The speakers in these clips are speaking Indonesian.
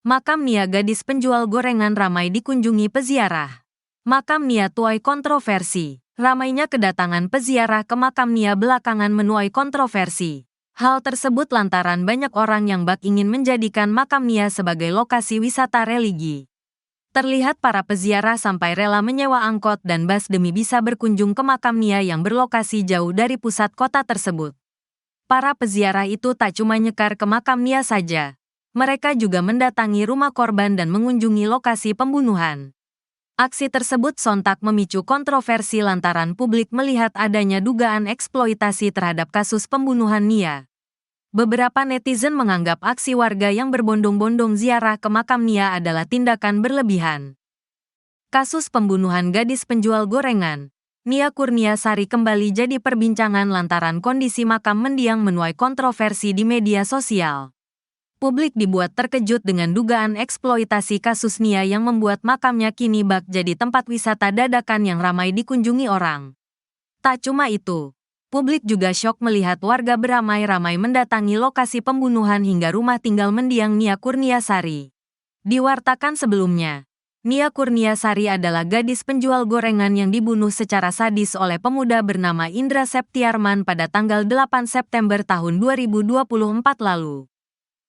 Makam Nia gadis penjual gorengan ramai dikunjungi peziarah. Makam Nia tuai kontroversi. Ramainya kedatangan peziarah ke makam Nia belakangan menuai kontroversi. Hal tersebut lantaran banyak orang yang ingin menjadikan makam Nia sebagai lokasi wisata religi. Terlihat para peziarah sampai rela menyewa angkot dan bus demi bisa berkunjung ke makam Nia yang berlokasi jauh dari pusat kota tersebut. Para peziarah itu tak cuma nyekar ke makam Nia saja. Mereka juga mendatangi rumah korban dan mengunjungi lokasi pembunuhan. Aksi tersebut sontak memicu kontroversi lantaran publik melihat adanya dugaan eksploitasi terhadap kasus pembunuhan Nia. Beberapa netizen menganggap aksi warga yang berbondong-bondong ziarah ke makam Nia adalah tindakan berlebihan. Kasus pembunuhan gadis penjual gorengan, Nia Kurniasari kembali jadi perbincangan lantaran kondisi makam mendiang menuai kontroversi di media sosial. Publik dibuat terkejut dengan dugaan eksploitasi kasus Nia yang membuat makamnya kini jadi tempat wisata dadakan yang ramai dikunjungi orang. Tak cuma itu, publik juga syok melihat warga beramai-ramai mendatangi lokasi pembunuhan hingga rumah tinggal mendiang Nia Kurniasari. Diwartakan sebelumnya, Nia Kurniasari adalah gadis penjual gorengan yang dibunuh secara sadis oleh pemuda bernama Indra Septiarman pada tanggal 8 September tahun 2024 lalu.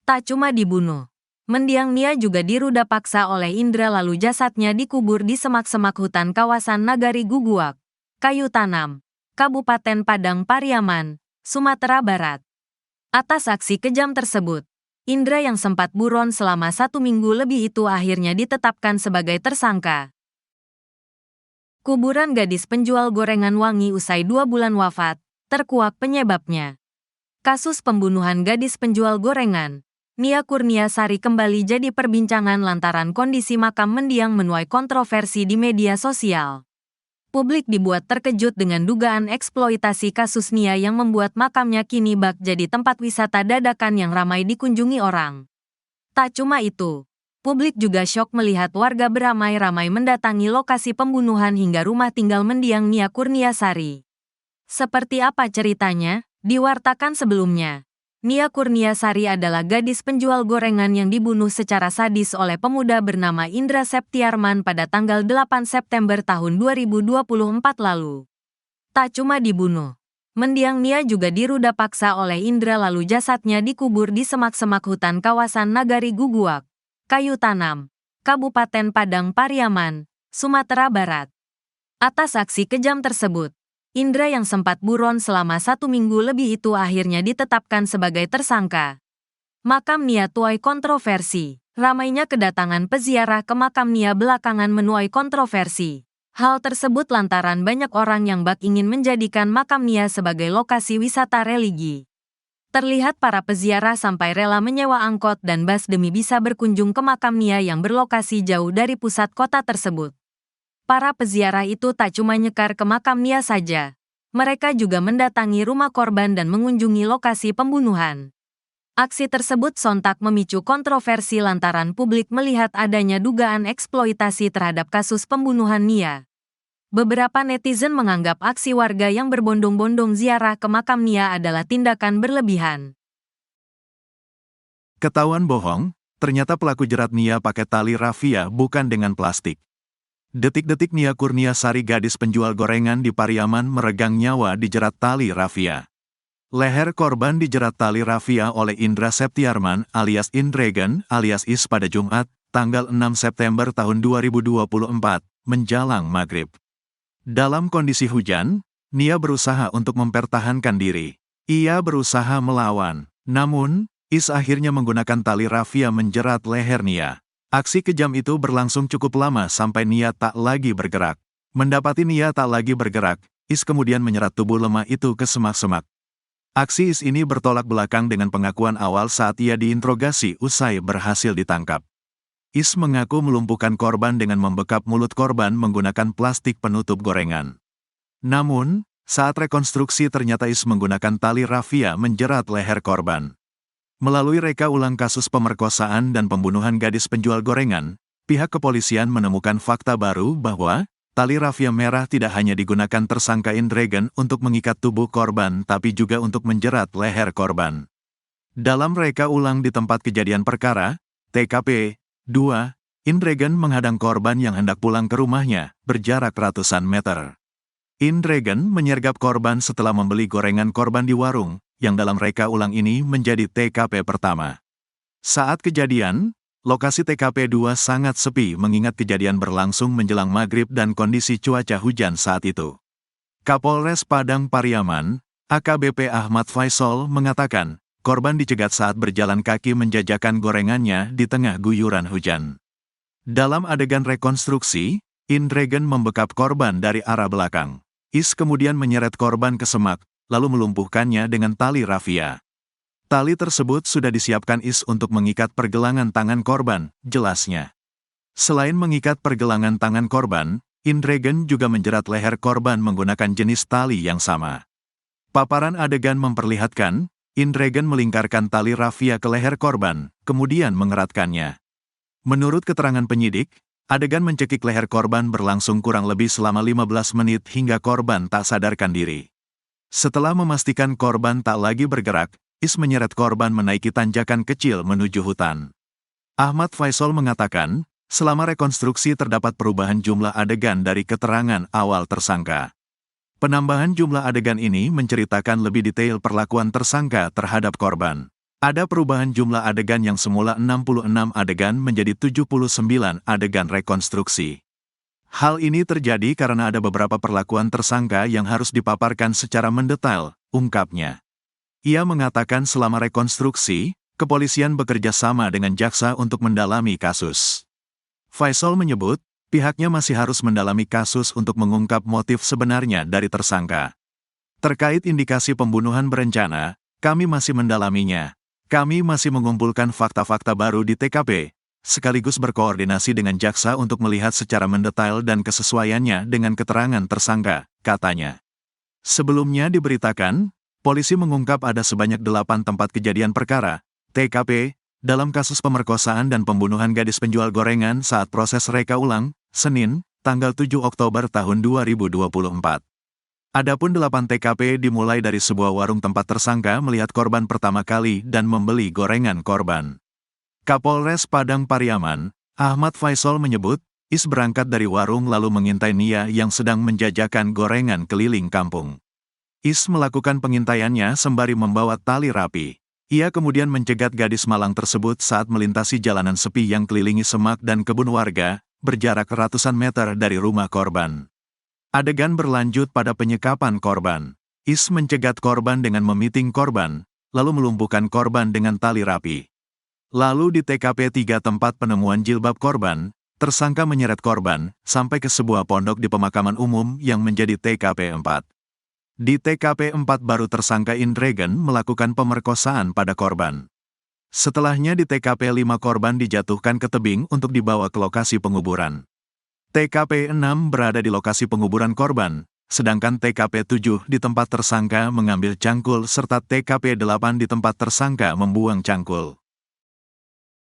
Tak cuma dibunuh, mendiang Nia juga diruda paksa oleh Indra lalu jasadnya dikubur di semak-semak hutan kawasan Nagari Guguak, Kayu Tanam, Kabupaten Padang Pariaman, Sumatera Barat. Atas aksi kejam tersebut, Indra yang sempat buron selama 1 minggu lebih itu akhirnya ditetapkan sebagai tersangka. Kuburan gadis penjual gorengan wangi usai 2 bulan wafat, terkuak penyebabnya. Kasus pembunuhan gadis penjual gorengan, Nia Kurniasari kembali jadi perbincangan lantaran kondisi makam mendiang menuai kontroversi di media sosial. Publik dibuat terkejut dengan dugaan eksploitasi kasus Nia yang membuat makamnya kini jadi tempat wisata dadakan yang ramai dikunjungi orang. Tak cuma itu, publik juga syok melihat warga beramai-ramai mendatangi lokasi pembunuhan hingga rumah tinggal mendiang Nia Kurniasari. Seperti apa ceritanya? Diwartakan sebelumnya, Nia Kurniasari adalah gadis penjual gorengan yang dibunuh secara sadis oleh pemuda bernama Indra Septiarman pada tanggal 8 September tahun 2024 lalu. Tak cuma dibunuh, mendiang Nia juga diruda paksa oleh Indra lalu jasadnya dikubur di semak-semak hutan kawasan Nagari Guguak, Kayu Tanam, Kabupaten Padang Pariaman, Sumatera Barat. Atas aksi kejam tersebut, Indra yang sempat buron selama 1 minggu lebih itu akhirnya ditetapkan sebagai tersangka. Makam Nia tuai kontroversi. Ramainya kedatangan peziarah ke makam Nia belakangan menuai kontroversi. Hal tersebut lantaran banyak orang yang ingin menjadikan makam Nia sebagai lokasi wisata religi. Terlihat para peziarah sampai rela menyewa angkot dan bus demi bisa berkunjung ke makam Nia yang berlokasi jauh dari pusat kota tersebut. Para peziarah itu tak cuma nyekar ke makam Nia saja. Mereka juga mendatangi rumah korban dan mengunjungi lokasi pembunuhan. Aksi tersebut sontak memicu kontroversi lantaran publik melihat adanya dugaan eksploitasi terhadap kasus pembunuhan Nia. Beberapa netizen menganggap aksi warga yang berbondong-bondong ziarah ke makam Nia adalah tindakan berlebihan. Ketahuan bohong, ternyata pelaku jerat Nia pakai tali rafia bukan dengan plastik. Detik-detik Nia Kurniasari gadis penjual gorengan di Pariaman meregang nyawa dijerat tali rafia. Leher korban dijerat tali rafia oleh Indra Septiarman alias Indregen alias Is pada Jumat, tanggal 6 September tahun 2024, menjelang maghrib. Dalam kondisi hujan, Nia berusaha untuk mempertahankan diri. Ia berusaha melawan, namun, Is akhirnya menggunakan tali rafia menjerat leher Nia. Aksi kejam itu berlangsung cukup lama sampai Nia tak lagi bergerak. Mendapati Nia tak lagi bergerak, Is kemudian menyerat tubuh lemah itu ke semak-semak. Aksi Is ini bertolak belakang dengan pengakuan awal saat ia diinterogasi usai berhasil ditangkap. Is mengaku melumpuhkan korban dengan membekap mulut korban menggunakan plastik penutup gorengan. Namun, saat rekonstruksi ternyata Is menggunakan tali rafia menjerat leher korban. Melalui reka ulang kasus pemerkosaan dan pembunuhan gadis penjual gorengan, pihak kepolisian menemukan fakta baru bahwa tali rafia merah tidak hanya digunakan tersangka Indregen untuk mengikat tubuh korban tapi juga untuk menjerat leher korban. Dalam reka ulang di tempat kejadian perkara, TKP, 2. Indregen menghadang korban yang hendak pulang ke rumahnya, berjarak ratusan meter. Indregen menyergap korban setelah membeli gorengan korban di warung, yang dalam reka ulang ini menjadi TKP pertama. Saat kejadian, lokasi TKP 2 sangat sepi mengingat kejadian berlangsung menjelang maghrib dan kondisi cuaca hujan saat itu. Kapolres Padang Pariaman, AKBP Ahmad Faisal mengatakan, korban dicegat saat berjalan kaki menjajakan gorengannya di tengah guyuran hujan. Dalam adegan rekonstruksi, Indregen membekap korban dari arah belakang. Is kemudian menyeret korban ke semak, lalu melumpuhkannya dengan tali rafia. Tali tersebut sudah disiapkan Is untuk mengikat pergelangan tangan korban, jelasnya. Selain mengikat pergelangan tangan korban, Indregen juga menjerat leher korban menggunakan jenis tali yang sama. Paparan adegan memperlihatkan, Indregen melingkarkan tali rafia ke leher korban, kemudian mengeratkannya. Menurut keterangan penyidik, adegan mencekik leher korban berlangsung kurang lebih selama 15 menit hingga korban tak sadarkan diri. Setelah memastikan korban tak lagi bergerak, Is menyeret korban menaiki tanjakan kecil menuju hutan. Ahmad Faisal mengatakan, selama rekonstruksi terdapat perubahan jumlah adegan dari keterangan awal tersangka. Penambahan jumlah adegan ini menceritakan lebih detail perlakuan tersangka terhadap korban. Ada perubahan jumlah adegan yang semula 66 adegan menjadi 79 adegan rekonstruksi. Hal ini terjadi karena ada beberapa perlakuan tersangka yang harus dipaparkan secara mendetail, ungkapnya. Ia mengatakan selama rekonstruksi, kepolisian bekerja sama dengan jaksa untuk mendalami kasus. Faisal menyebut, pihaknya masih harus mendalami kasus untuk mengungkap motif sebenarnya dari tersangka. Terkait indikasi pembunuhan berencana, kami masih mendalaminya. Kami masih mengumpulkan fakta-fakta baru di TKP, sekaligus berkoordinasi dengan jaksa untuk melihat secara mendetail dan kesesuaiannya dengan keterangan tersangka, katanya. Sebelumnya diberitakan, polisi mengungkap ada sebanyak 8 tempat kejadian perkara, TKP, dalam kasus pemerkosaan dan pembunuhan gadis penjual gorengan saat proses reka ulang, Senin, tanggal 7 Oktober tahun 2024. Adapun 8 TKP dimulai dari sebuah warung tempat tersangka melihat korban pertama kali dan membeli gorengan korban. Kapolres Padang Pariaman, Ahmad Faisal menyebut, Is berangkat dari warung lalu mengintai Nia yang sedang menjajakan gorengan keliling kampung. Is melakukan pengintaiannya sembari membawa tali rapi. Ia kemudian mencegat gadis malang tersebut saat melintasi jalanan sepi yang kelilingi semak dan kebun warga, berjarak ratusan meter dari rumah korban. Adegan berlanjut pada penyekapan korban. Is mencegat korban dengan memiting korban, lalu melumpuhkan korban dengan tali rapi. Lalu di TKP 3 tempat penemuan jilbab korban, tersangka menyeret korban sampai ke sebuah pondok di pemakaman umum yang menjadi TKP 4. Di TKP 4 baru tersangka Indregen melakukan pemerkosaan pada korban. Setelahnya di TKP 5 korban dijatuhkan ke tebing untuk dibawa ke lokasi penguburan. TKP 6 berada di lokasi penguburan korban, sedangkan TKP 7 di tempat tersangka mengambil cangkul serta TKP 8 di tempat tersangka membuang cangkul.